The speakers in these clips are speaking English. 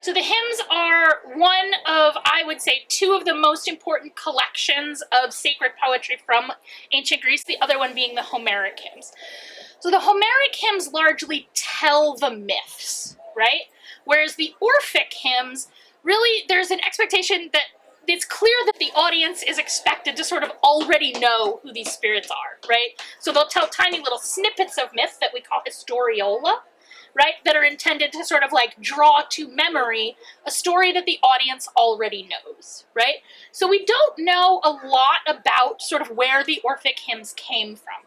So the hymns are one of, I would say, two of the most important collections of sacred poetry from ancient Greece, the other one being the Homeric hymns. So the Homeric hymns largely tell the myths, right? Whereas the Orphic hymns, really, there's an expectation that it's clear that the audience is expected to sort of already know who these spirits are, right? So they'll tell tiny little snippets of myth that we call historiola, right, that are intended to sort of like draw to memory a story that the audience already knows, right? So we don't know a lot about sort of where the Orphic hymns came from.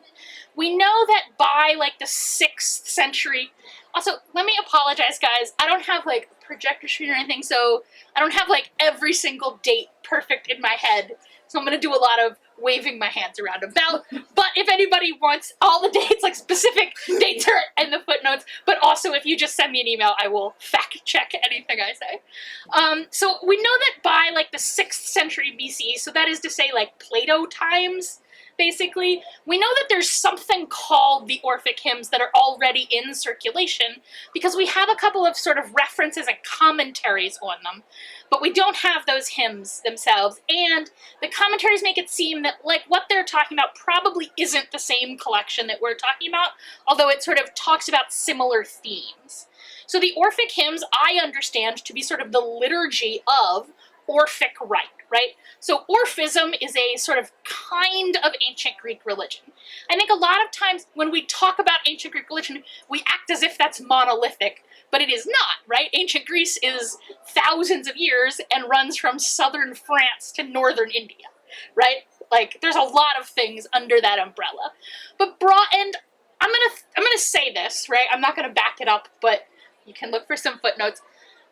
We know that by like the 6th century, also, let me apologize, guys, I don't have like a projector screen or anything, so I don't have like every single date perfect in my head, so I'm going to do a lot of waving my hands around about, but if anybody wants all the dates, like specific dates are in the footnotes, but also if you just send me an email, I will fact check anything I say. So we know that by like the 6th century BC, so that is to say like Plato times, basically, we know that there's something called the Orphic hymns that are already in circulation because we have a couple of sort of references and commentaries on them, but we don't have those hymns themselves, and the commentaries make it seem that like what they're talking about probably isn't the same collection that we're talking about, although it sort of talks about similar themes. So the Orphic hymns I understand to be sort of the liturgy of Orphic rite, right? So Orphism is a sort of kind of ancient Greek religion. I think a lot of times when we talk about ancient Greek religion, we act as if that's monolithic, but it is not, right? Ancient Greece is thousands of years and runs from southern France to northern India, right? Like, there's a lot of things under that umbrella. But and I'm gonna say this, right? I'm not gonna back it up, but you can look for some footnotes.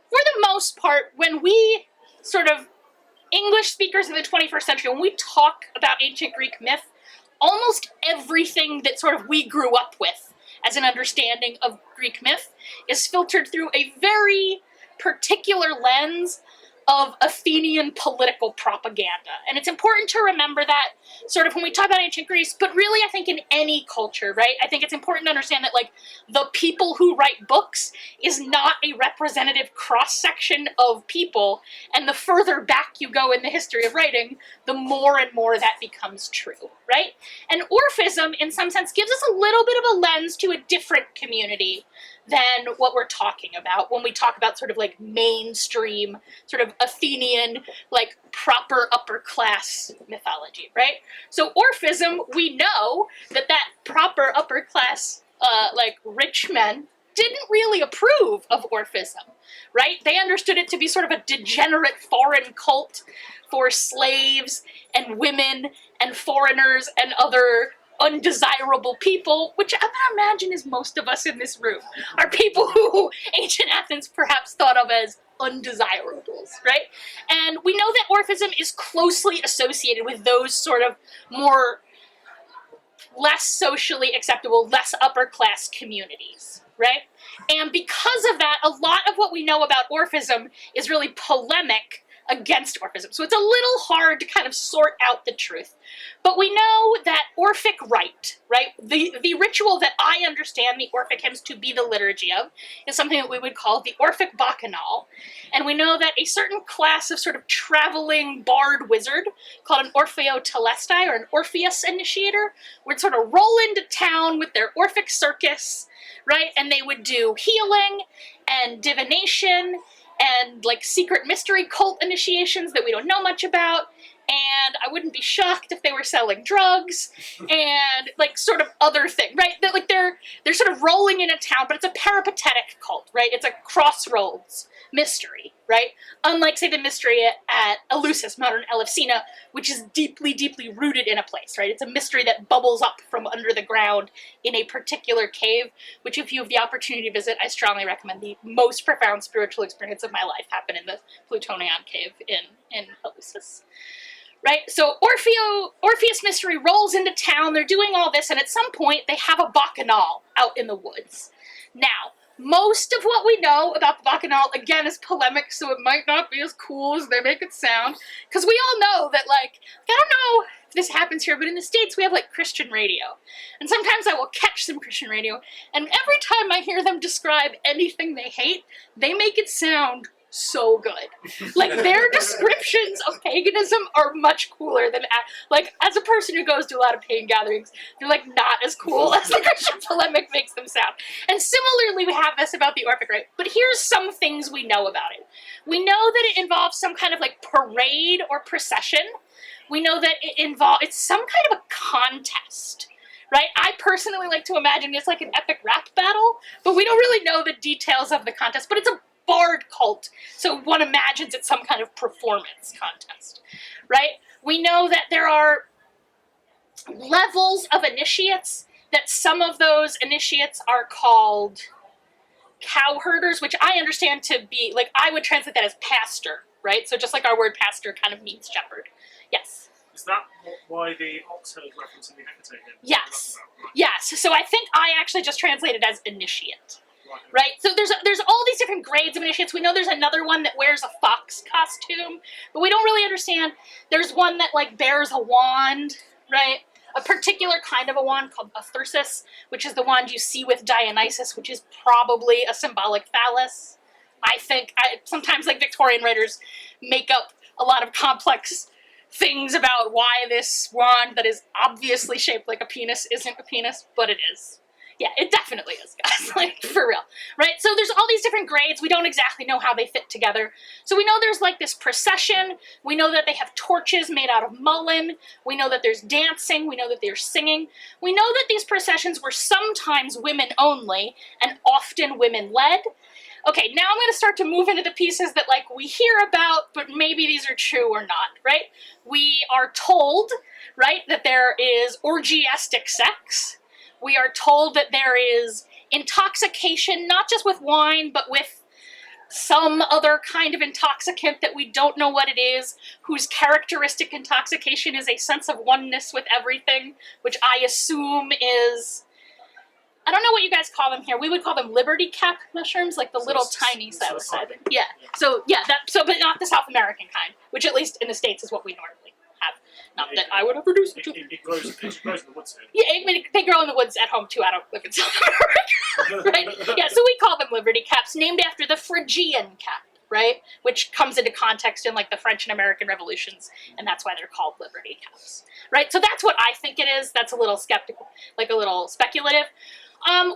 For the most part, when we sort of English speakers in the 21st century, when we talk about ancient Greek myth, almost everything that sort of we grew up with as an understanding of Greek myth is filtered through a very particular lens of Athenian political propaganda. And it's important to remember that sort of when we talk about ancient Greece, but really I think in any culture, right? I think it's important to understand that like the people who write books is not a representative cross-section of people, and the further back you go in the history of writing, the more and more that becomes true, right? And Orphism, in some sense, gives us a little bit of a lens to a different community than what we're talking about when we talk about sort of like mainstream, sort of Athenian, like proper upper class mythology, right? So Orphism, we know that that proper upper class, like rich men didn't really approve of Orphism, right? They understood it to be sort of a degenerate foreign cult for slaves and women and foreigners and other undesirable people, which I'm gonna imagine is most of us in this room, are people who ancient Athens perhaps thought of as undesirables, right? And we know that Orphism is closely associated with those sort of more less socially acceptable, less upper class communities, right? And because of that, a lot of what we know about Orphism is really polemic against Orphism. So it's a little hard to kind of sort out the truth. But we know that Orphic rite, right, the ritual that I understand the Orphic hymns to be the liturgy of, is something that we would call the Orphic Bacchanal. And we know that a certain class of sort of traveling bard wizard called an Orpheotelestai, or an Orpheus initiator, would sort of roll into town with their Orphic circus, right, and they would do healing and divination and like secret mystery cult initiations that we don't know much about, and I wouldn't be shocked if they were selling drugs and like sort of other thing, right? That like they're sort of rolling in a town, but it's a peripatetic cult, right? It's a crossroads mystery, right? Unlike, say, the mystery at Eleusis, modern Elefsina, which is deeply, deeply rooted in a place, right? It's a mystery that bubbles up from under the ground in a particular cave, which if you have the opportunity to visit, I strongly recommend. The most profound spiritual experience of my life happened in the Plutonian cave in Eleusis. Right? So Orpheus mystery rolls into town, they're doing all this, and at some point they have a Bacchanal out in the woods. Now, most of what we know about the Bacchanal, again, is polemic, so it might not be as cool as they make it sound, because we all know that, like, I don't know if this happens here, but in the States we have, like, Christian radio. And sometimes I will catch some Christian radio, and every time I hear them describe anything they hate, they make it sound so good. Like, their descriptions of paganism are much cooler than, like, as a person who goes to a lot of pagan gatherings, they're, like, not as cool as the Christian polemic makes them sound. And similarly, we have this about the Orphic rite, but here's some things we know about it. We know that it involves some kind of, like, parade or procession. We know that it's some kind of a contest, right? I personally like to imagine it's like an epic rap battle, but we don't really know the details of the contest, but it's a bard cult, so one imagines it's some kind of performance contest, right? We know that there are levels of initiates, that some of those initiates are called cow herders, which I understand to be, like, I would translate that as pastor, right? So just like our word pastor kind of means shepherd. Yes? Is that why the ox herd reference in the Hecate? Yes. Yes. So I think I actually just translated as initiate. Right? So there's all these different grades of initiates. We know there's another one that wears a fox costume, but we don't really understand. There's one that, like, bears a wand, right? A particular kind of a wand called a thyrsus, which is the wand you see with Dionysus, which is probably a symbolic phallus. I think sometimes, like, Victorian writers make up a lot of complex things about why this wand that is obviously shaped like a penis isn't a penis, but it is. Yeah, it definitely is, guys, like, for real, right? So there's all these different grades. We don't exactly know how they fit together. So we know there's, like, this procession. We know that they have torches made out of mullein. We know that there's dancing. We know that they're singing. We know that these processions were sometimes women only and often women-led. Okay, now I'm going to start to move into the pieces that, like, we hear about, but maybe these are true or not, right? We are told, right, that there is orgiastic sex. We are told that there is intoxication, not just with wine, but with some other kind of intoxicant that we don't know what it is, whose characteristic intoxication is a sense of oneness with everything, which I assume is, I don't know what you guys call them here. We would call them liberty cap mushrooms, like the little tiny psilocybin. Yeah. So yeah, but not the South American kind, which at least in the States is what we normally have. Not that I would ever do such a thing. It grows in the woods here. Yeah, I mean, they grow in the woods at home too. I don't live in South America, right? Yeah, so we call them liberty caps, named after the Phrygian cap, right? Which comes into context in, like, the French and American revolutions, and that's why they're called liberty caps, right? So that's what I think it is. That's a little skeptical, like a little speculative.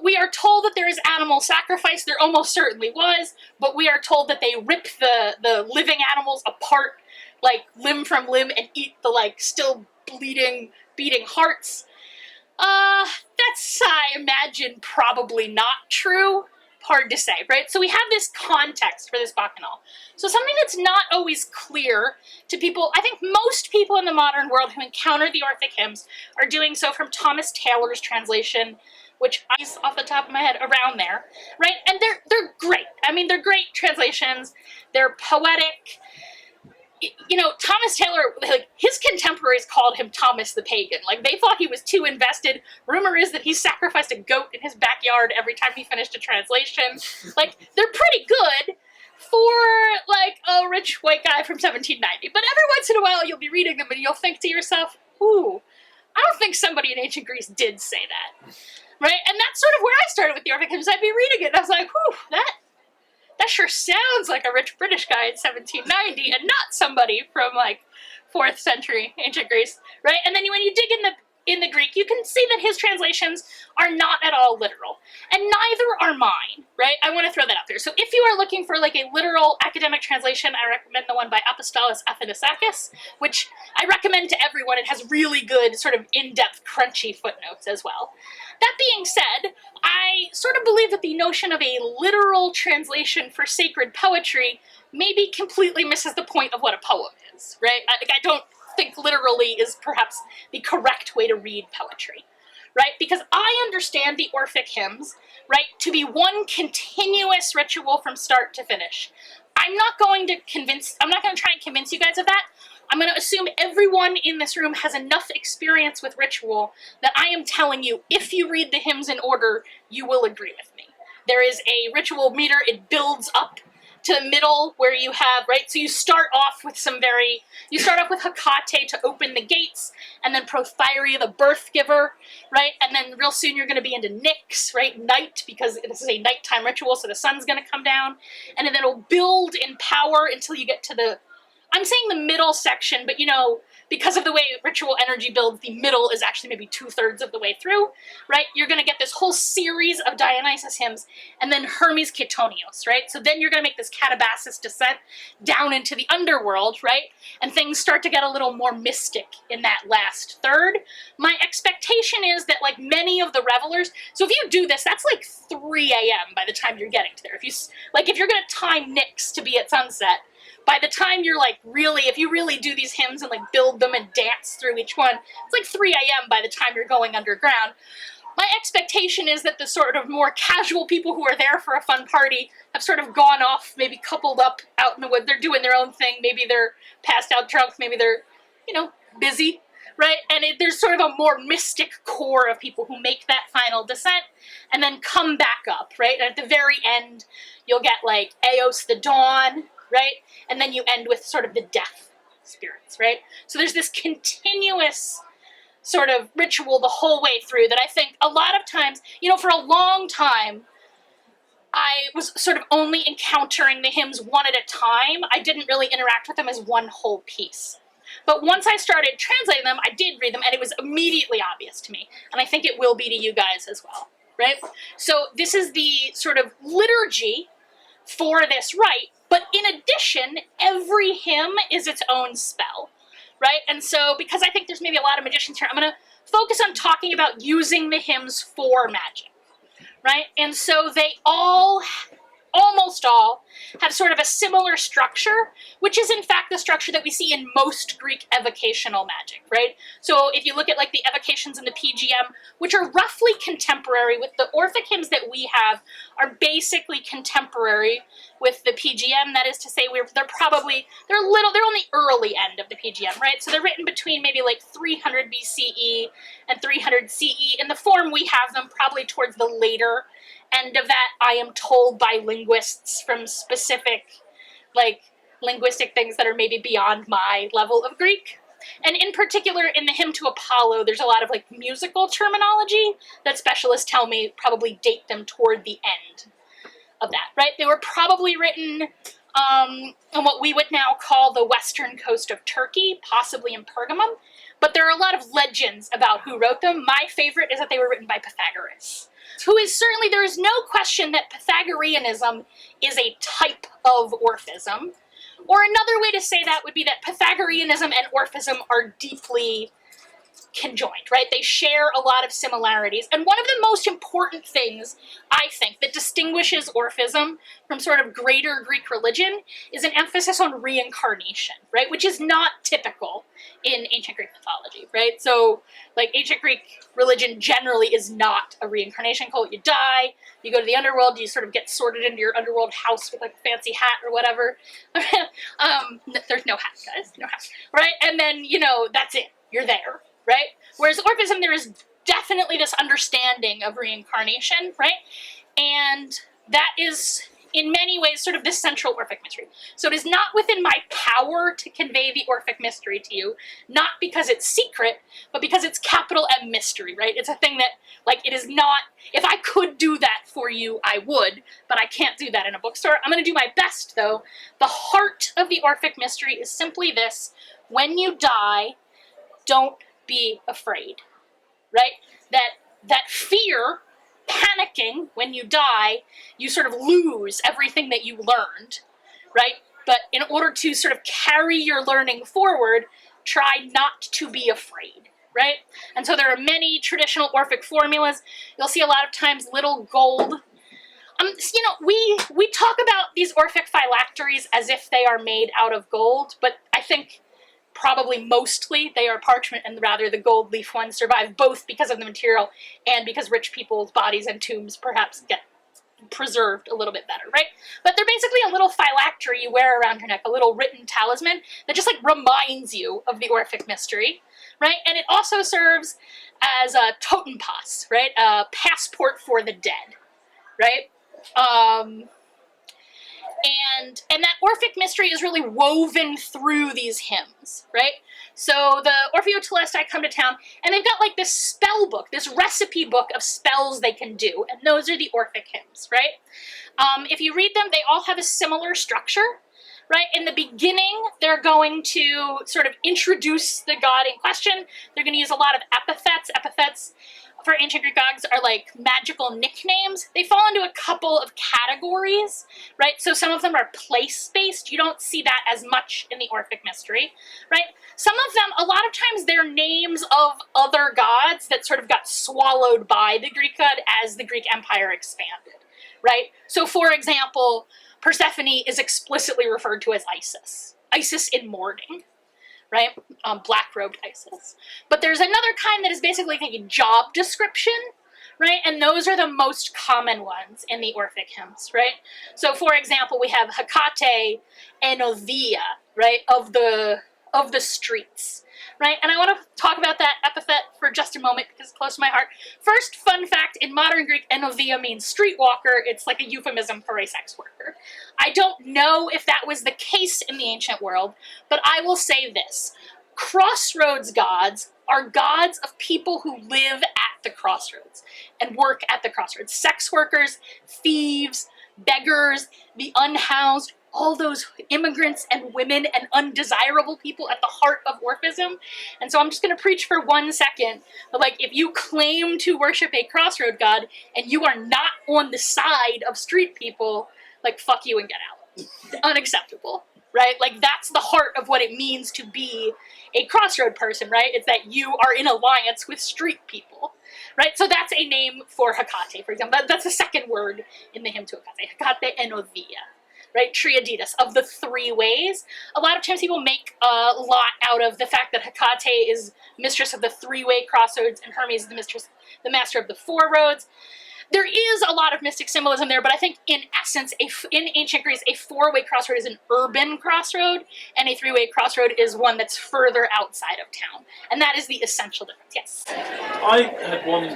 We are told that there is animal sacrifice. There almost certainly was, but we are told that they rip the living animals apart, like, limb from limb, and eat the, like, still bleeding, beating hearts. That's, I imagine, probably not true. Hard to say, right? So we have this context for this Bacchanal. So something that's not always clear to people, I think most people in the modern world who encounter the Orphic hymns are doing so from Thomas Taylor's translation, which is off the top of my head around there, right? And they're great. I mean, they're great translations. They're poetic. You know, Thomas Taylor, like, his contemporaries called him Thomas the Pagan. Like, they thought he was too invested. Rumor is that he sacrificed a goat in his backyard every time he finished a translation. Like, they're pretty good for, like, a rich white guy from 1790. But every once in a while you'll be reading them and you'll think to yourself, ooh, I don't think somebody in ancient Greece did say that. Right? And that's sort of where I started with the Orphic hymns. I'd be reading it and I was like, whew, that sure sounds like a rich British guy in 1790 and not somebody from, like, 4th century ancient Greece, right? And then when you dig in the Greek, you can see that his translations are not at all literal. And neither are mine, right? I want to throw that out there. So if you are looking for, like, a literal academic translation, I recommend the one by Apostolos Athanasakis, which I recommend to everyone. It has really good, sort of in-depth, crunchy footnotes as well. That being said, I sort of believe that the notion of a literal translation for sacred poetry maybe completely misses the point of what a poem is, right? I don't think literally is perhaps the correct way to read poetry, right? Because I understand the Orphic hymns, right, to be one continuous ritual from start to finish. I'm not going to try and convince you guys of that. I'm going to assume everyone in this room has enough experience with ritual that I am telling you, if you read the hymns in order, you will agree with me. There is a ritual meter, it builds up to the middle where you have, right, so you start off with Hecate to open the gates, and then Prothyria, the birth giver, right, and then real soon you're going to be into Nyx, right, night, because this is a nighttime ritual, so the sun's going to come down, and then it'll build in power until you get to I'm saying the middle section, but because of the way ritual energy builds, the middle is actually maybe 2/3 of the way through, right? You're going to get this whole series of Dionysus hymns, and then Hermes Ketonios, right? So then you're going to make this Catabasis descent down into the underworld, right? And things start to get a little more mystic in that last third. My expectation is that, like many of the revelers, so if you do this, that's like 3 a.m. by the time you're getting to there. If you're going to time Nyx to be at sunset, by the time you're if you really do these hymns and build them and dance through each one, it's like 3 a.m. by the time you're going underground. My expectation is that the sort of more casual people who are there for a fun party have sort of gone off, maybe coupled up out in the wood. They're doing their own thing. Maybe they're passed out drunk. Maybe they're, busy, right? And there's sort of a more mystic core of people who make that final descent and then come back up, right? And at the very end, you'll get Eos the Dawn, right? And then you end with sort of the death spirits, right? So there's this continuous sort of ritual the whole way through that I think a lot of times, for a long time, I was sort of only encountering the hymns one at a time. I didn't really interact with them as one whole piece. But once I started translating them, I did read them, and it was immediately obvious to me. And I think it will be to you guys as well, right? So this is the sort of liturgy for this rite. But in addition, every hymn is its own spell, right? And so, because I think there's maybe a lot of magicians here, I'm going to focus on talking about using the hymns for magic, right? And so they almost all, have sort of a similar structure, which is in fact the structure that we see in most Greek evocational magic, right? So if you look at the evocations in the PGM, which are roughly contemporary with the Orphic hymns that we have, are basically contemporary with the PGM. That is to say, they're on the early end of the PGM, right? So they're written between maybe 300 BCE and 300 CE. In the form we have them, probably towards the later end of that, I am told by linguists from specific, linguistic things that are maybe beyond my level of Greek. And in particular, in the hymn to Apollo, there's a lot of musical terminology that specialists tell me probably date them toward the end of that, right? They were probably written on what we would now call the western coast of Turkey, possibly in Pergamum, but there are a lot of legends about who wrote them. My favorite is that they were written by Pythagoras, who is certainly, there is no question that Pythagoreanism is a type of Orphism. Or another way to say that would be that Pythagoreanism and Orphism are deeply conjoined, right? They share a lot of similarities. And one of the most important things, I think, that distinguishes Orphism from sort of greater Greek religion is an emphasis on reincarnation, right? Which is not typical in ancient Greek mythology, right? So, ancient Greek religion generally is not a reincarnation cult. You die, you go to the underworld, you sort of get sorted into your underworld house with a fancy hat or whatever. There's no hat, guys, no hat, right? And then, that's it. You're there. Right? Whereas Orphism, there is definitely this understanding of reincarnation, right? And that is, in many ways, sort of this central Orphic mystery. So it is not within my power to convey the Orphic mystery to you, not because it's secret, but because it's capital M mystery, right? It's a thing that, it is not, if I could do that for you, I would, but I can't do that in a bookstore. I'm going to do my best, though. The heart of the Orphic mystery is simply this: when you die, don't be afraid, right? That fear, panicking when you die, you sort of lose everything that you learned, right? But in order to sort of carry your learning forward, try not to be afraid, right? And so there are many traditional Orphic formulas. You'll see a lot of times little gold. We talk about these Orphic phylacteries as if they are made out of gold, but I think probably mostly they are parchment, and rather the gold leaf ones survive, both because of the material and because rich people's bodies and tombs perhaps get preserved a little bit better, right? But they're basically a little phylactery you wear around your neck, a little written talisman that just reminds you of the Orphic mystery, right? And it also serves as a totem pass, right? A passport for the dead, right? And that Orphic mystery is really woven through these hymns, right? So the Orpheotelestai come to town, and they've got like this spell book, this recipe book of spells they can do, and those are the Orphic hymns, right? If you read them, they all have a similar structure, right? In the beginning, they're going to sort of introduce the god in question. They're going to use a lot of epithets. Epithets for ancient Greek gods are like magical nicknames. They fall into a couple of categories, right? So some of them are place-based. You don't see that as much in the Orphic mystery, right? Some of them, a lot of times, they're names of other gods that sort of got swallowed by the Greek god as the Greek Empire expanded, right? So for example, Persephone is explicitly referred to as Isis. Isis in mourning, right? Black-robed Isis. But there's another kind that is basically like a job description, right? And those are the most common ones in the Orphic hymns, right? So for example, we have Hekate Enothea, right? Of the streets, right? And I want to talk about that epithet for just a moment because it's close to my heart. First, fun fact, in modern Greek, Enothea means streetwalker. It's like a euphemism for a sex worker. I don't know if that was the case in the ancient world, but I will say this. Crossroads gods are gods of people who live at the crossroads and work at the crossroads. Sex workers, thieves, beggars, the unhoused, all those immigrants and women and undesirable people at the heart of Orphism. And so I'm just going to preach for 1 second. But like, if you claim to worship a crossroad god and you are not on the side of street people, like, fuck you and get out. Unacceptable, right? Like, that's the heart of what it means to be a crossroad person, right? It's that you are in alliance with street people, right? So that's a name for Hekate, for example. That's the second word in the hymn to Hekate. Hekate Enothea. Right, Triaditas, of the three ways. A lot of times people make a lot out of the fact that Hekate is mistress of the three-way crossroads and Hermes is the master of the four roads. There is a lot of mystic symbolism there, but I think in essence, in ancient Greece, a four-way crossroad is an urban crossroad, and a three-way crossroad is one that's further outside of town. And that is the essential difference, yes? I had one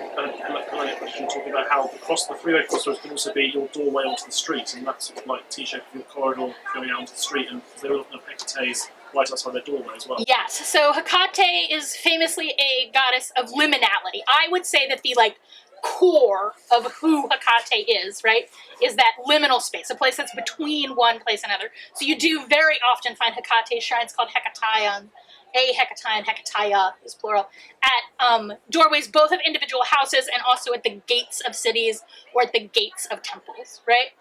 question talking about how the three-way crossroads can also be your doorway onto the street, and that's sort of like T-shape of your corridor going out onto the street, and they all have Hecates right outside their doorway as well. Yes, so Hekate is famously a goddess of liminality. I would say that the, like, core of who Hekate is, right, is that liminal space, a place that's between one place and another. So you do very often find Hekate shrines called Hekataion, Hekataion, Hekataya is plural, at doorways both of individual houses and also at the gates of cities or at the gates of temples, right?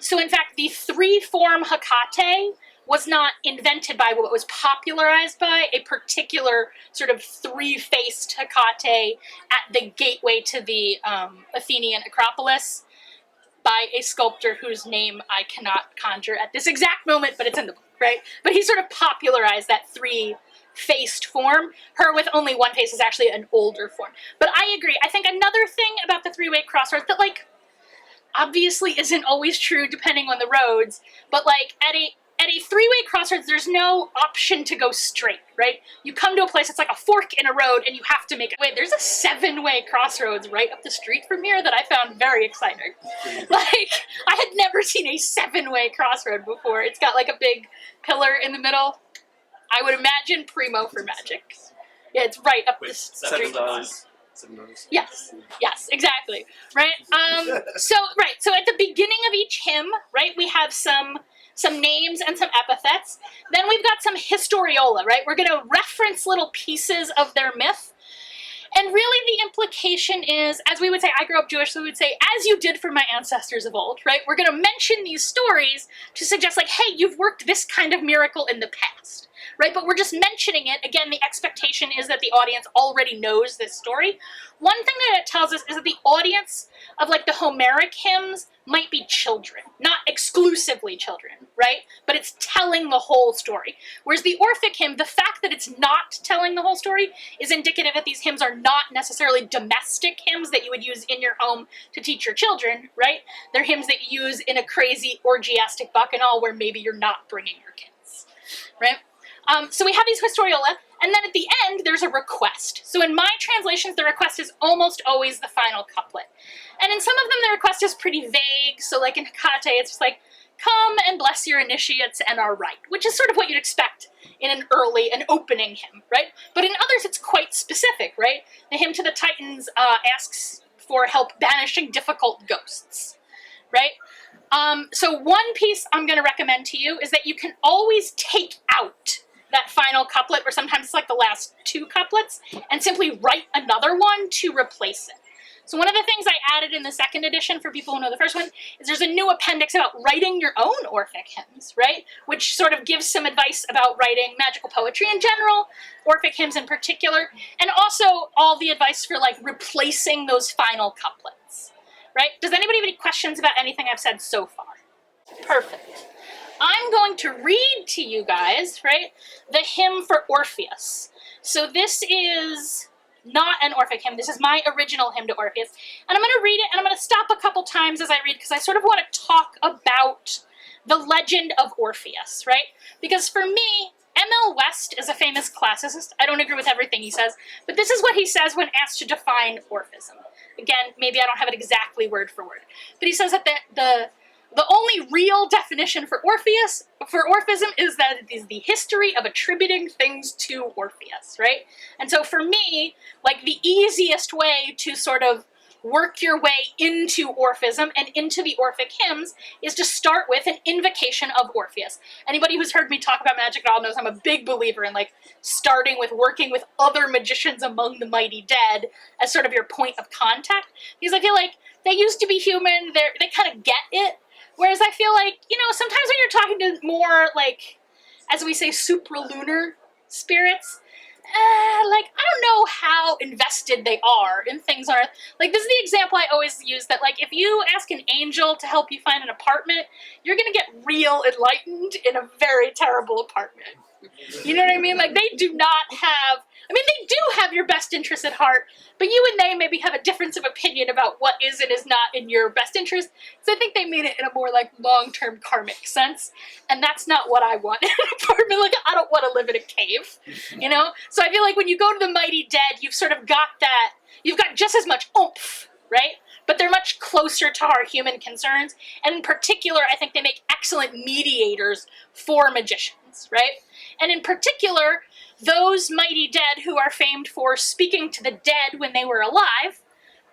So in fact, the three-form Hekate was not invented by what was popularized by a particular sort of three-faced Hekate at the gateway to the Athenian Acropolis by a sculptor whose name I cannot conjure at this exact moment, but it's in the book, right? But he sort of popularized that three-faced form. Her with only one face is actually an older form. But I agree. I think another thing about the three-way crossroads that, like, obviously isn't always true depending on the roads, but, like, at a three-way crossroads, there's no option to go straight, right? You come to a place, it's like a fork in a road, and you have to make it. Wait, there's a seven-way crossroads right up the street from here that I found very exciting. Like, I had never seen a seven-way crossroad before. It's got, like, a big pillar in the middle. I would imagine primo for magic. Yeah, it's right up the street. Yes, exactly, right? So at the beginning of each hymn, right, we have some names and some epithets. Then we've got some historiola, right? We're going to reference little pieces of their myth. And really the implication is, as we would say, I grew up Jewish, so we would say, as you did for my ancestors of old, right? We're going to mention these stories to suggest, like, hey, you've worked this kind of miracle in the past, right? But we're just mentioning it. Again, the expectation is that the audience already knows this story. One thing that it tells us is that the audience of, like, the Homeric hymns might be children, not exclusively children, right? But it's telling the whole story. Whereas the Orphic hymn, the fact that it's not telling the whole story is indicative that these hymns are not necessarily domestic hymns that you would use in your home to teach your children, right? They're hymns that you use in a crazy orgiastic Bacchanal where maybe you're not bringing your kids, right? So we have these historiola, and then at the end, there's a request. So in my translations, the request is almost always the final couplet. And in some of them, the request is pretty vague. So like in Hekate, it's just like, come and bless your initiates and our rite, which is sort of what you'd expect in an opening hymn, right? But in others, it's quite specific, right? The hymn to the Titans asks for help banishing difficult ghosts, right? So one piece I'm going to recommend to you is that you can always take out that final couplet, or sometimes it's like the last two couplets, and simply write another one to replace it. So one of the things I added in the second edition for people who know the first one is there's a new appendix about writing your own Orphic hymns, right? Which sort of gives some advice about writing magical poetry in general, Orphic hymns in particular, and also all the advice for like replacing those final couplets, right? Does anybody have any questions about anything I've said so far? Perfect. I'm going to read to you guys, right, the hymn for Orpheus. So this is not an Orphic hymn. This is my original hymn to Orpheus. And I'm going to read it, and I'm going to stop a couple times as I read, because I sort of want to talk about the legend of Orpheus, right? Because for me, M.L. West is a famous classicist. I don't agree with everything he says, but this is what he says when asked to define Orphism. Again, maybe I don't have it exactly word for word, but he says that the only real definition for Orphism is that it is the history of attributing things to Orpheus, right? And so for me, like the easiest way to sort of work your way into Orphism and into the Orphic hymns is to start with an invocation of Orpheus. Anybody who's heard me talk about magic at all knows I'm a big believer in like starting with working with other magicians among the mighty dead as sort of your point of contact. Because I feel like they used to be human, they kind of get it. Whereas I feel like, you know, sometimes when you're talking to more, like, as we say, supralunar spirits, like, I don't know how invested they are in things on Earth. Like, this is the example I always use, that, like, if you ask an angel to help you find an apartment, you're gonna get real enlightened in a very terrible apartment. You know what I mean? Like, they do not have, I mean, they do have your best interest at heart, but you and they maybe have a difference of opinion about what is and is not in your best interest, so I think they mean it in a more, like, long-term karmic sense, and that's not what I want in an apartment. Like, I don't want to live in a cave, you know? So I feel like when you go to the mighty dead, you've sort of got that, you've got just as much oomph, right? But they're much closer to our human concerns, and in particular, I think they make excellent mediators for magicians, right? And in particular, those mighty dead who are famed for speaking to the dead when they were alive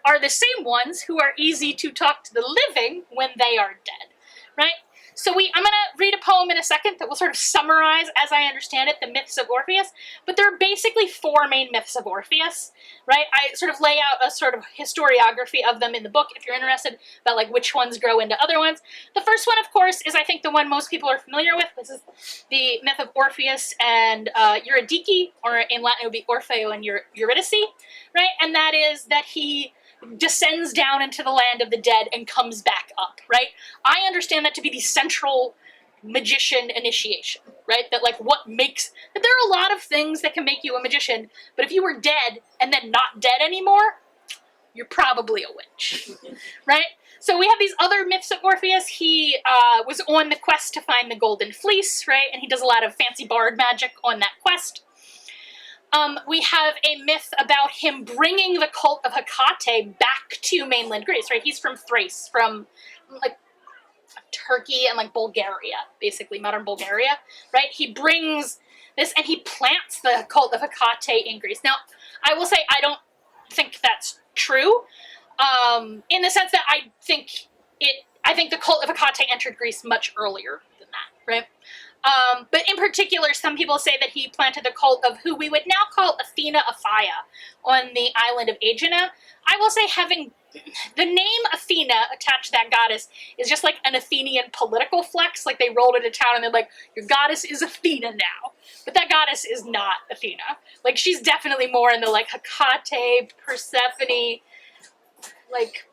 are the same ones who are easy to talk to the living when they are dead, right? So I'm going to read a poem in a second that will sort of summarize, as I understand it, the myths of Orpheus, but there are basically four main myths of Orpheus, right? I sort of lay out a sort of historiography of them in the book if you're interested about like which ones grow into other ones. The first one, of course, is I think the one most people are familiar with. This is the myth of Orpheus and Eurydice, or in Latin it would be Orfeo and Eurydice, right? And that is that he descends down into the land of the dead and comes back up, right? I understand that to be the central magician initiation, right? That like what makes, that there are a lot of things that can make you a magician, but if you were dead and then not dead anymore, you're probably a witch, right? So we have these other myths of Orpheus. He was on the quest to find the golden fleece, right? And he does a lot of fancy bard magic on that quest. We have a myth about him bringing the cult of Hecate back to mainland Greece, right? He's from Thrace, from like Turkey and like Bulgaria, basically modern Bulgaria, right? He brings this and he plants the cult of Hecate in Greece. Now, I will say I don't think that's true, in the sense that I think the cult of Hecate entered Greece much earlier than that, right? But in particular, some people say that he planted the cult of who we would now call Athena Aphaia on the island of Aegina. I will say having the name Athena attached to that goddess is just like an Athenian political flex. Like they rolled into town and they're like, your goddess is Athena now. But that goddess is not Athena. Like she's definitely more in the like Hecate, Persephone, like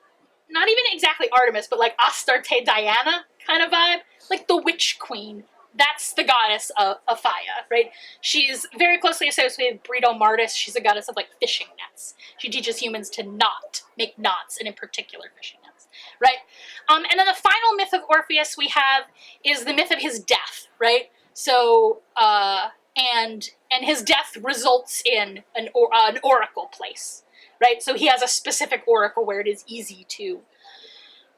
not even exactly Artemis, but like Astarte Diana kind of vibe. Like the witch queen. That's the goddess of Aphaia, right? She's very closely associated with Brito Martis. She's a goddess of like fishing nets. She teaches humans to not make knots, and in particular fishing nets, right? And then the final myth of Orpheus we have is the myth of his death, right? So, and his death results in an oracle place, right? So he has a specific oracle where it is easy to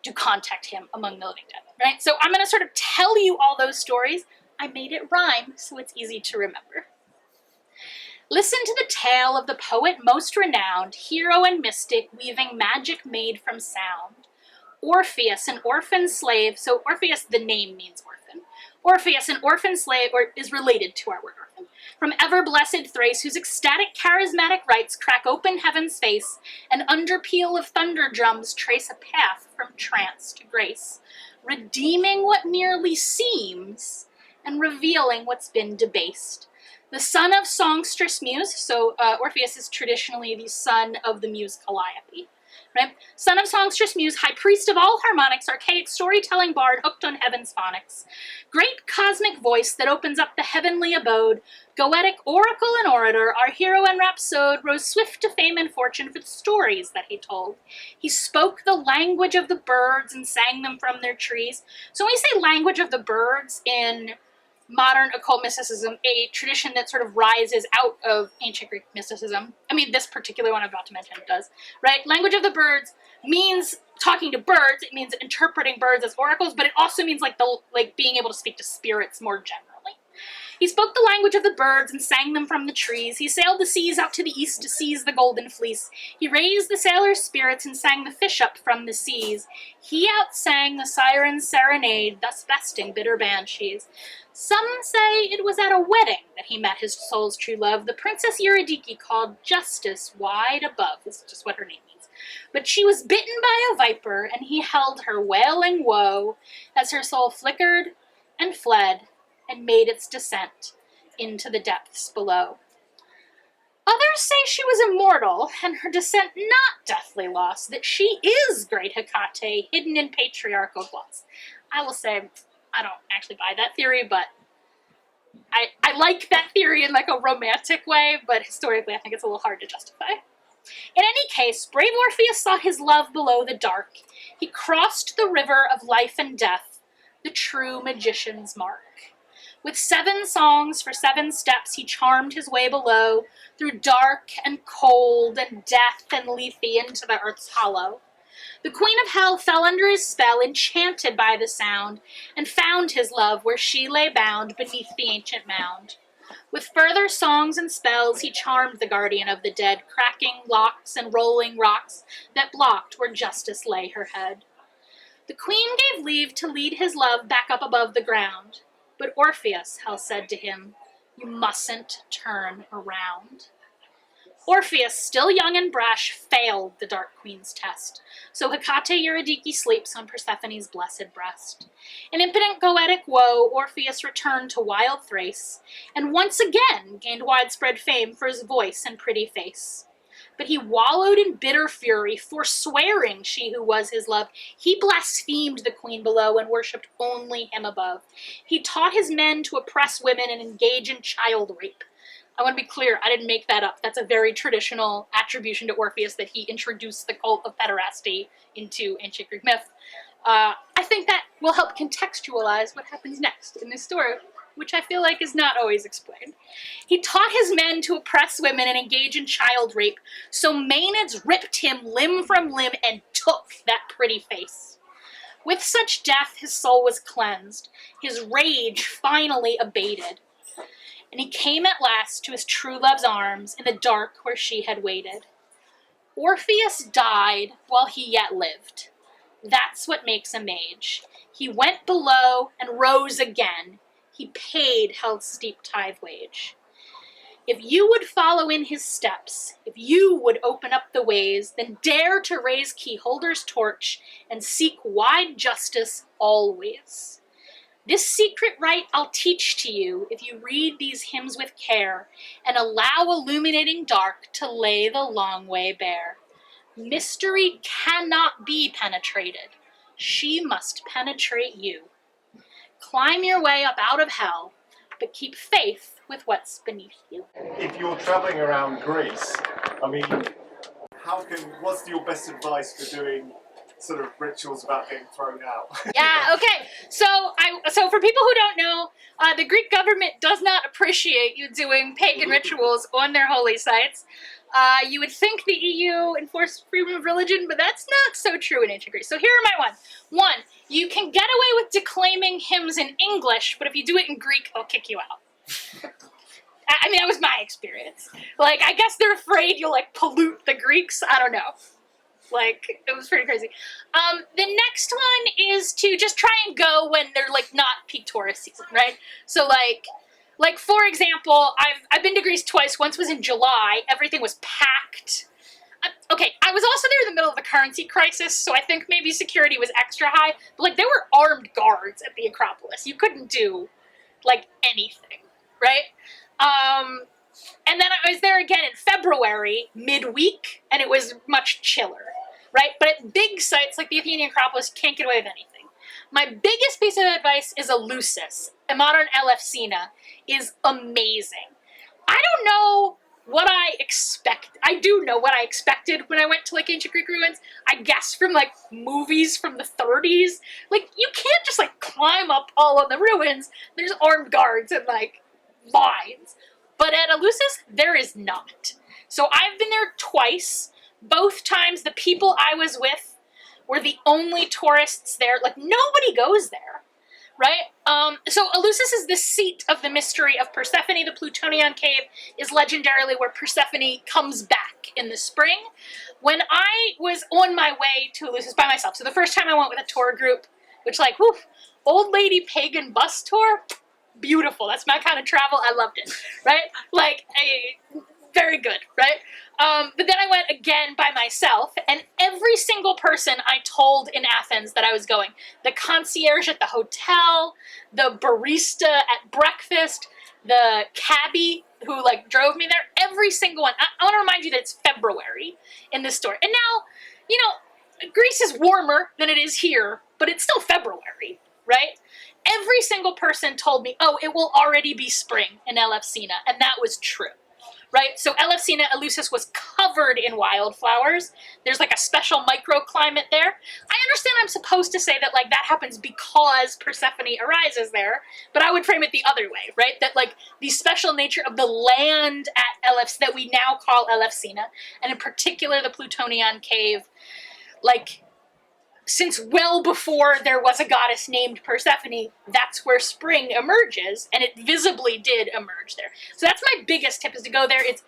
do contact him among the living dead, right? So I'm going to sort of tell you all those stories. I made it rhyme, so it's easy to remember. Listen to the tale of the poet most renowned, hero and mystic, weaving magic made from sound. Orpheus, an orphan slave, so Orpheus, the name means orphan. Orpheus, an orphan slave, or is related to our word orphan, from ever-blessed Thrace, whose ecstatic charismatic rites crack open heaven's face, and under peal of thunder drums trace a path from trance to grace, redeeming what merely seems, and revealing what's been debased. The son of songstress muse, so Orpheus is traditionally the son of the muse Calliope, right? Son of songstress muse, high priest of all harmonics, archaic storytelling bard hooked on heaven's phonics. Great cosmic voice that opens up the heavenly abode, goetic oracle and orator, our hero and rhapsode rose swift to fame and fortune for the stories that he told. He spoke the language of the birds and sang them from their trees. So when we say language of the birds in modern occult mysticism, a tradition that sort of rises out of ancient Greek mysticism. I mean, this particular one I'm about to mention does, right? Language of the birds means talking to birds. It means interpreting birds as oracles, but it also means like being able to speak to spirits more generally. He spoke the language of the birds and sang them from the trees. He sailed the seas out to the east to seize the golden fleece. He raised the sailors' spirits and sang the fish up from the seas. He outsang the siren's serenade, thus besting bitter banshees. Some say it was at a wedding that he met his soul's true love, the Princess Eurydice, called Justice wide above. This is just what her name means. But she was bitten by a viper, and he held her wailing woe as her soul flickered and fled and made its descent into the depths below. Others say she was immortal, and her descent not deathly lost, that she is great Hecate, hidden in patriarchal gloss. I will say, I don't actually buy that theory, but I like that theory in like a romantic way, but historically I think it's a little hard to justify. In any case, brave Orpheus sought his love below the dark. He crossed the river of life and death, the true magician's mark. With 7 songs for 7 steps, he charmed his way below, through dark and cold and death and lethe into the earth's hollow. The queen of hell fell under his spell, enchanted by the sound, and found his love where she lay bound beneath the ancient mound. With further songs and spells, he charmed the guardian of the dead, cracking locks and rolling rocks that blocked where justice lay her head. The queen gave leave to lead his love back up above the ground. But Orpheus, Hell said to him, you mustn't turn around. Orpheus, still young and brash, failed the Dark Queen's test, so Hecate Eurydice sleeps on Persephone's blessed breast. In impotent goetic woe, Orpheus returned to wild Thrace, and once again gained widespread fame for his voice and pretty face. But he wallowed in bitter fury, forswearing she who was his love. He blasphemed the queen below and worshipped only him above. He taught his men to oppress women and engage in child rape. I want to be clear, I didn't make that up. That's a very traditional attribution to Orpheus, that he introduced the cult of pederasty into ancient Greek myth. I think that will help contextualize what happens next in this story, which I feel like is not always explained. He taught his men to oppress women and engage in child rape, so Maenads ripped him limb from limb and took that pretty face. With such death his soul was cleansed, his rage finally abated, and he came at last to his true love's arms in the dark where she had waited. Orpheus died while he yet lived. That's what makes a mage. He went below and rose again. He paid Hell's steep tithe wage. If you would follow in his steps, if you would open up the ways, then dare to raise Keyholder's torch and seek wide justice always. This secret rite I'll teach to you if you read these hymns with care and allow illuminating dark to lay the long way bare. Mystery cannot be penetrated. She must penetrate you. Climb your way up out of hell, but keep faith with what's beneath you. If you're travelling around Greece, I mean, what's your best advice for doing sort of rituals about getting thrown out? Yeah, okay. So for people who don't know, the Greek government does not appreciate you doing pagan rituals on their holy sites. You would think the EU enforced freedom of religion, but that's not so true in ancient Greece. So here are my ones. One, you can get away with declaiming hymns in English, but if you do it in Greek, they'll kick you out. I mean, that was my experience. Like, I guess they're afraid you'll, like, pollute the Greeks. I don't know. Like, it was pretty crazy. The next one is to just try and go when they're, like, not peak tourist season, right? So, like for example, I've been to Greece twice. Once was in July. Everything was packed. Okay, I was also there in the middle of the currency crisis, so I think maybe security was extra high. But, like, there were armed guards at the Acropolis. You couldn't do, like, anything, right? And then I was there again in February, midweek, and it was much chiller, right? But at big sites like the Athenian Acropolis, you can't get away with anything. My biggest piece of advice is Eleusis. A modern Elefsina is amazing. I don't know what I expect. I do know what I expected when I went to, like, ancient Greek ruins. I guess from, like, movies from the 30s. Like, you can't just, like, climb up all of the ruins. There's armed guards and, like, lines. But at Eleusis, there is not. So I've been there twice. Both times the people I was with were the only tourists there. Like, nobody goes there, right? So Eleusis is the seat of the mystery of Persephone. The Plutonian cave is legendarily where Persephone comes back in the spring. When I was on my way to Eleusis by myself, so the first time I went with a tour group, which, like, whew, old lady pagan bus tour, beautiful. That's my kind of travel. I loved it, right? Like, very good, right? But then I went again by myself, and every single person I told in Athens that I was going, the concierge at the hotel, the barista at breakfast, the cabbie who, like, drove me there, every single one. I want to remind you that it's February in this story. And now, you know, Greece is warmer than it is here, but it's still February, right? Every single person told me, oh, it will already be spring in Elefsina, and that was true, right? So Elefsina, Eleusis was covered in wildflowers. There's, like, a special microclimate there. I understand I'm supposed to say that, like, that happens because Persephone arises there, but I would frame it the other way, right? That, like, the special nature of the land at that we now call Elefsina, and in particular the Plutonian cave, like, since well before there was a goddess named Persephone, that's where spring emerges, and it visibly did emerge there. So that's my biggest tip, is to go there. It's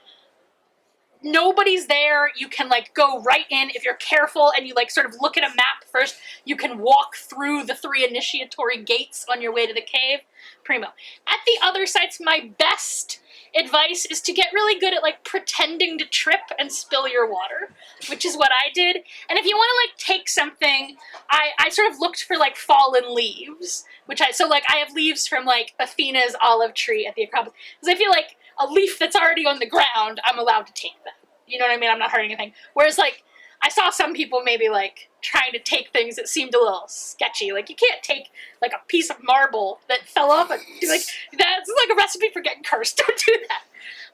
nobody's there. You can, like, go right in if you're careful and you, like, sort of look at a map first. You can walk through the 3 initiatory gates on your way to the cave. Primo. At the other sites, my best advice is to get really good at, like, pretending to trip and spill your water, which is what I did. And if you want to, like, take something, I sort of looked for, like, fallen leaves, so, like, I have leaves from, like, Athena's olive tree at the Acropolis, because I feel like a leaf that's already on the ground, I'm allowed to take that. You know what I mean? I'm not hurting anything. Whereas, like, I saw some people maybe, like, trying to take things that seemed a little sketchy. Like, you can't take, like, a piece of marble that fell off and be like, that's like a recipe for getting cursed. Don't do that.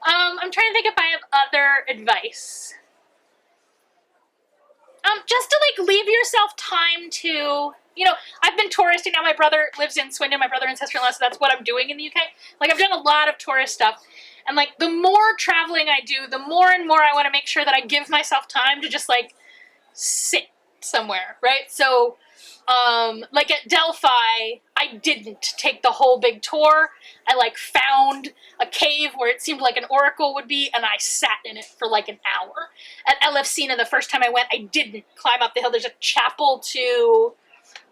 I'm trying to think if I have other advice. Just to, like, leave yourself time to, you know, I've been touristing now. My brother lives in Swindon, my brother and sister-in-law, so that's what I'm doing in the UK. Like, I've done a lot of tourist stuff. And, like, the more traveling I do, the more and more I want to make sure that I give myself time to just, like, sit somewhere, right? So, like, at Delphi, I didn't take the whole big tour. I, like, found a cave where it seemed like an oracle would be, and I sat in it for, like, an hour. At Elefsina, the first time I went, I didn't climb up the hill. There's a chapel to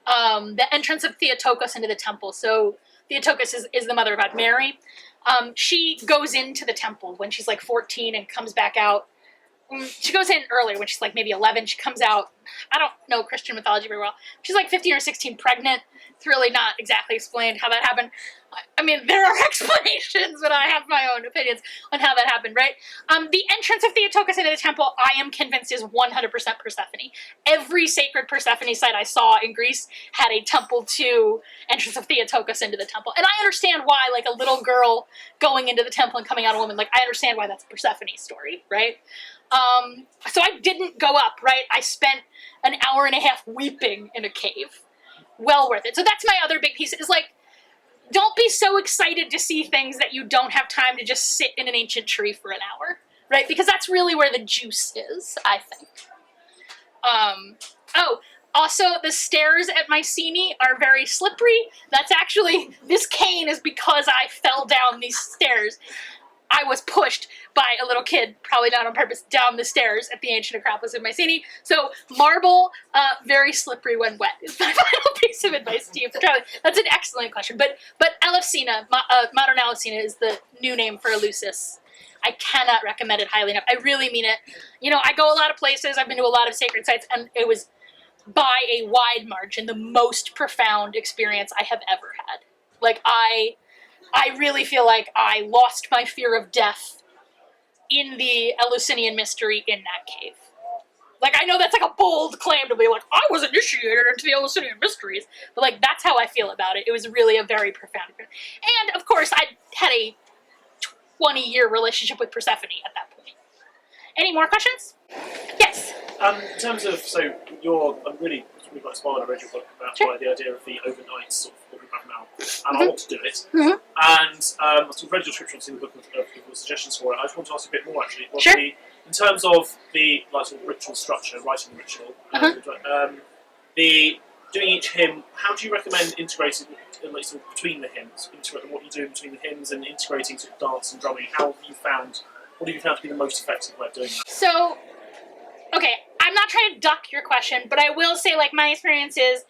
the entrance of Theotokos into the temple. So Theotokos is the mother of God, Mary. She goes into the temple when she's, like, 14 and comes back out. She goes in earlier when she's, like, maybe 11. She comes out, I don't know Christian mythology very well. She's, like, 15 or 16 pregnant. It's really not exactly explained how that happened. I mean, there are explanations, but I have my own opinions on how that happened, right? The entrance of Theotokos into the temple, I am convinced, is 100% Persephone. Every sacred Persephone site I saw in Greece had a temple to entrance of Theotokos into the temple. And I understand why, like, a little girl going into the temple and coming out a woman, like, I understand why that's a Persephone story, right? So I didn't go up, right? I spent an hour and a half weeping in a cave. Well worth it. So that's my other big piece, is, like, don't be so excited to see things that you don't have time to just sit in an ancient tree for an hour, right? Because that's really where the juice is, I think. Oh, also the stairs at Mycenae are very slippery. That's actually, this cane is because I fell down these stairs. I was pushed by a little kid, probably not on purpose, down the stairs at the ancient Acropolis of Mycenae. So marble, very slippery when wet is my final piece of advice to you for traveling. That's an excellent question. But Elefsina, modern Elefsina is the new name for Eleusis. I cannot recommend it highly enough. I really mean it. You know, I go a lot of places. I've been to a lot of sacred sites, and it was by a wide margin the most profound experience I have ever had. Like, I really feel like I lost my fear of death in the Eleusinian mystery in that cave. Like, I know that's like a bold claim to be like, I was initiated into the Eleusinian mysteries, but like, that's how I feel about it. It was really a very profound experience. And of course, I had a 20-year relationship with Persephone at that point. Any more questions? Yes. In terms of, so I'm really quite inspired. I read your book about Sure. the idea of the overnight sort of Bacchanal, and I want to do it. Mhm. And I've read your description, seen the book with suggestions for it. I just want to ask a bit more actually. What Sure. In terms of the like sort of ritual structure, writing the ritual, the doing each hymn, how do you recommend integrating like, sort of between the hymns, what you do between the hymns and integrating sort of dance and drumming? What have you found to be the most effective way of doing that? So, okay, I'm not trying to duck your question, but I will say, like, my experience is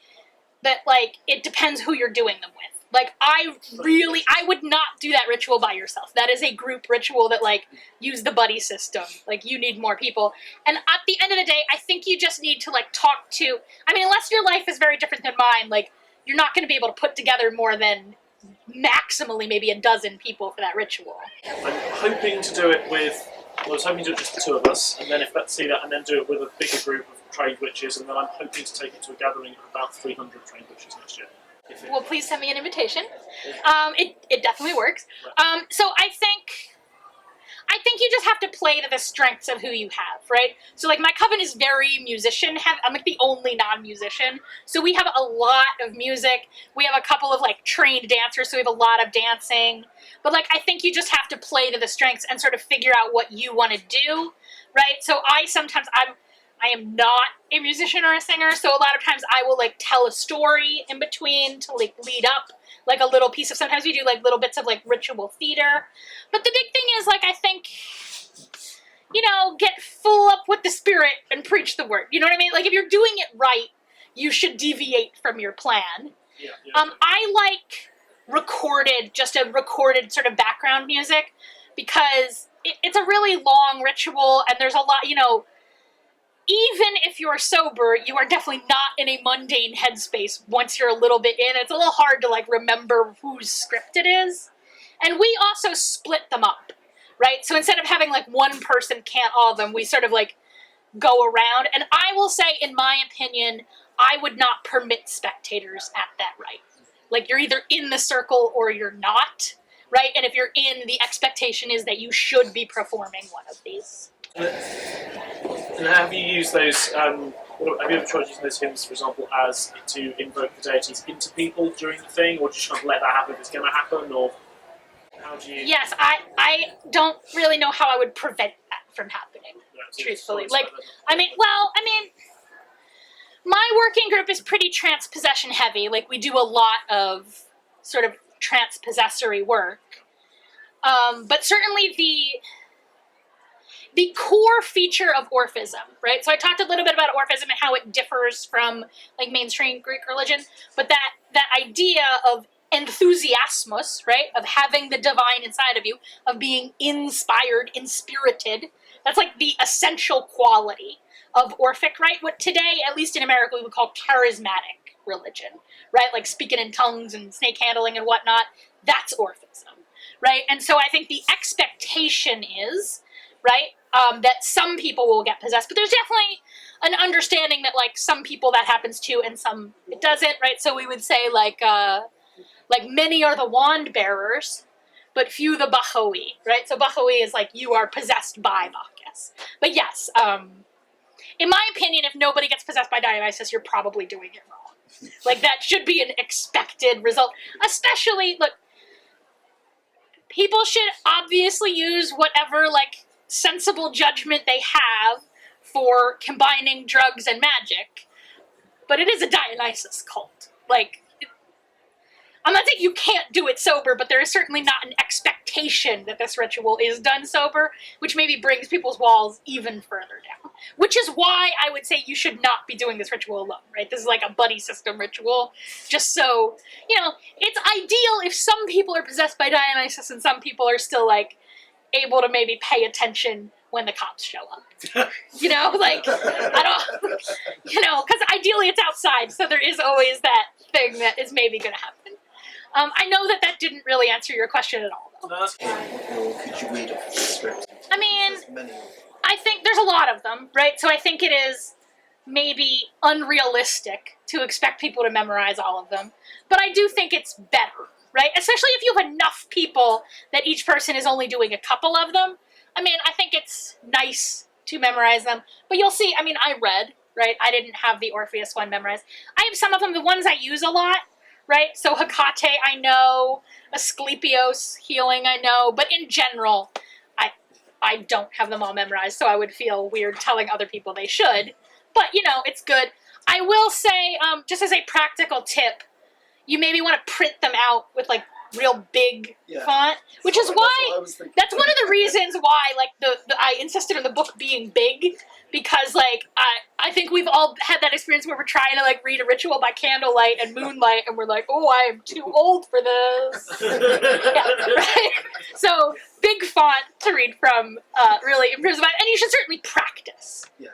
that, like, it depends who you're doing them with. Like, I would not do that ritual by yourself. That is a group ritual that, like, use the buddy system. Like, you need more people. And at the end of the day, I think you just need to, like, talk to, I mean, unless your life is very different than mine, like, you're not going to be able to put together more than maximally maybe a dozen people for that ritual. I'm hoping to do it with, I was hoping to do it just the two of us, and then if let's see that, and then do it with a bigger group of trained witches, and then I'm hoping to take it to a gathering of about 300 trained witches next year. Well, please send me an invitation. It definitely works. So I think you just have to play to the strengths of who you have, right? So like my coven is very musician heavy. I'm like the only non-musician. So we have a lot of music. We have a couple of like trained dancers, so we have a lot of dancing. But like I think you just have to play to the strengths and sort of figure out what you want to do, right? So I am not a musician or a singer, so a lot of times I will like tell a story in between to like lead up like a little piece of, sometimes we do like little bits of like ritual theater. But the big thing is like, I think, you know, get full up with the spirit and preach the word. You know what I mean? Like if you're doing it right, you should deviate from your plan. Yeah. I like just a recorded sort of background music because it's a really long ritual and there's a lot, you know, even if you're sober, you are definitely not in a mundane headspace once you're a little bit in. It's a little hard to like remember whose script it is. And we also split them up, right? So instead of having like one person chant all of them, we sort of like go around. And I will say, in my opinion, I would not permit spectators at that rite. Like you're either in the circle or you're not, right? And if you're in, the expectation is that you should be performing one of these. And have you used those, have you ever tried using those hymns, for example, as to invoke the deities into people during the thing, or just kind of let that happen if it's going to happen, or how do you... Yes, I don't really know how I would prevent that from happening, truthfully. Like, I mean, my working group is pretty trance-possession heavy. Like, we do a lot of sort of trance-possessory work. But certainly the core feature of Orphism, right? So I talked a little bit about Orphism and how it differs from like mainstream Greek religion, but that idea of enthusiasmus, right? Of having the divine inside of you, of being inspired, inspirited, that's like the essential quality of Orphic, right? What today, at least in America, we would call charismatic religion, right? Like speaking in tongues and snake handling and whatnot, that's Orphism, right? And so I think the expectation is, right, that some people will get possessed, but there's definitely an understanding that like some people that happens to and some it doesn't, right? So we would say like many are the wand bearers, but few the Bacchoi, right? So Bacchoi is like you are possessed by Bacchus. But yes, in my opinion, if nobody gets possessed by Dionysus, you're probably doing it wrong. Like that should be an expected result. Especially, look, people should obviously use whatever like sensible judgment they have for combining drugs and magic, but it is a Dionysus cult. Like, I'm not saying you can't do it sober, but there is certainly not an expectation that this ritual is done sober, which maybe brings people's walls even further down. Which is why I would say you should not be doing this ritual alone, right? This is like a buddy system ritual, just so, it's ideal if some people are possessed by Dionysus and some people are still, like, able to maybe pay attention when the cops show up. Because ideally it's outside, so there is always that thing that is maybe going to happen. I know that didn't really answer your question at all, though. No, that's Or could you read off the script? I mean, There's many. I think there's a lot of them, right? So I think it is maybe unrealistic to expect people to memorize all of them. But I do think it's better, right? Especially if you have enough people that each person is only doing a couple of them. I mean, I think it's nice to memorize them. But you'll see, I mean, I read, right? I didn't have the Orpheus one memorized. I have some of them, the ones I use a lot, right? So Hecate, I know. Asclepios, healing, I know. But in general, I don't have them all memorized, so I would feel weird telling other people they should. But, it's good. I will say, just as a practical tip, you maybe want to print them out with, like, real big font, which is why, that's one of the reasons why, like, I insisted on the book being big, because, like, I think we've all had that experience where we're trying to, like, read a ritual by candlelight and moonlight, and we're like, oh, I am too old for this. Yeah, right? So, big font to read from really improves the mind, and you should certainly practice. Yeah.